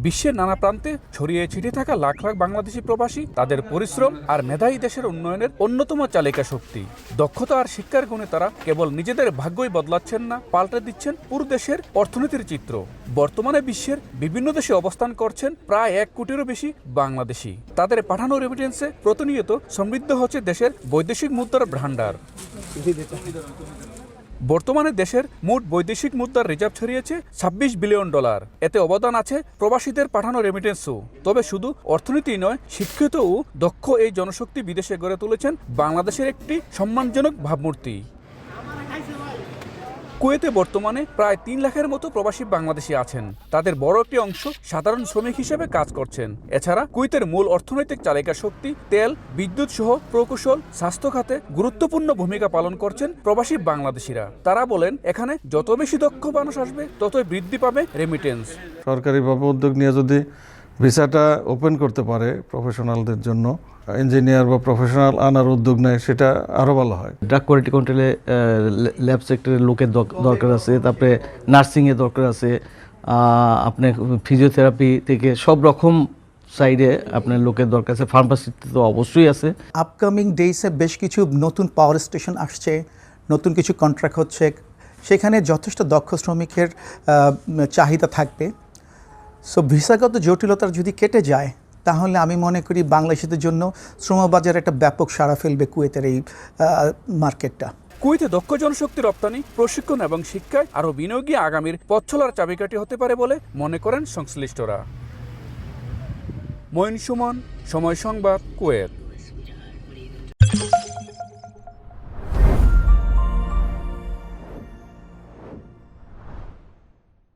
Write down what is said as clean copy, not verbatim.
বিশ্বের নানা প্রান্তে ছড়িয়ে ছিটিয়ে থাকা লাখ লাখ বাংলাদেশি প্রবাসী তাদের পরিশ্রম আর মেধাই দেশের উন্নয়নের অন্যতম চালিকা শক্তি। দক্ষতা আর শিক্ষার গুণে তারা কেবল নিজেদের ভাগ্যই বদলাচ্ছেন না, পাল্টে দিচ্ছেন পুরো দেশের অর্থনীতির চিত্র। বর্তমানে বিশ্বের বিভিন্ন দেশে অবস্থান করছেন প্রায় 1 কোটিরও বেশি বাংলাদেশি। তাদের পাঠানো রেমিটেন্সে প্রতিনিয়ত সমৃদ্ধ হচ্ছে দেশের বৈদেশিক মুদ্রার ভান্ডার। বর্তমানে দেশের মোট বৈদেশিক মুদ্রার রিজার্ভ ছড়িয়েছে $26 বিলিয়ন। এতে অবদান আছে প্রবাসীদের পাঠানো রেমিটেন্সও। তবে শুধু অর্থনীতি নয়, শিক্ষিত ও দক্ষ এই জনশক্তি বিদেশে গড়ে তুলেছেন বাংলাদেশের একটি সম্মানজনক ভাবমূর্তি। কুয়েতে বর্তমানে প্রায় 3 লাখের মতো প্রবাসী বাংলাদেশি আছেন। তাদের বড় একটি অংশ সাধারণ শ্রমিক হিসেবে কাজ করছেন। এছাড়া কুয়েতের মূল অর্থনৈতিক চালিকা শক্তি তেল, বিদ্যুৎ সহ প্রকৌশল, স্বাস্থ্য খাতে গুরুত্বপূর্ণ ভূমিকা পালন করছেন প্রবাসী বাংলাদেশিরা। তারা বলেন, এখানে যত বেশি দক্ষ মানুষ আসবে ততই বৃদ্ধি পাবে রেমিটেন্স। সরকারিভাবে উদ্যোগ নিয়ে যদি ভিসাটা ওপেন করতে পারে প্রফেশনালদের জন্য, ইঞ্জিনিয়ার বা প্রফেশনাল আনার উদ্যোগ নেয়, সেটা আরও ভালো হয়। ড্রাগ কোয়ালিটি কন্ট্রোলে ল্যাব সেক্টরের লোকের দরকার আছে, তারপরে নার্সিংয়ের দরকার আছে, আপনার ফিজিওথেরাপি থেকে সব রকম সাইডে আপনার লোকের দরকার আছে, ফার্মাসিতে তো অবশ্যই আছে। আপকামিং ডেইসে বেশ কিছু নতুন পাওয়ার স্টেশন আসছে, নতুন কিছু কন্ট্রাক্ট হচ্ছে, সেখানে যথেষ্ট দক্ষ শ্রমিকের চাহিদা থাকবে। সো ভিসাগত জটিলতার যদি কেটে যায় তাহলে আমি মনে করি বাংলাদেশিদের জন্য শ্রমবাজারে একটা ব্যাপক সাড়া ফেলবে কুয়েতের এই মার্কেটটা। কুয়েতে দক্ষ জনশক্তি রপ্তানি, প্রশিক্ষণ এবং শিক্ষায় আরও বিনিয়োগী আগামীর পথ চলার চাবিকাঠি হতে পারে বলে মনে করেন সংশ্লিষ্টরা। মঈন সুমন, সময় সংবাদ, কুয়েত।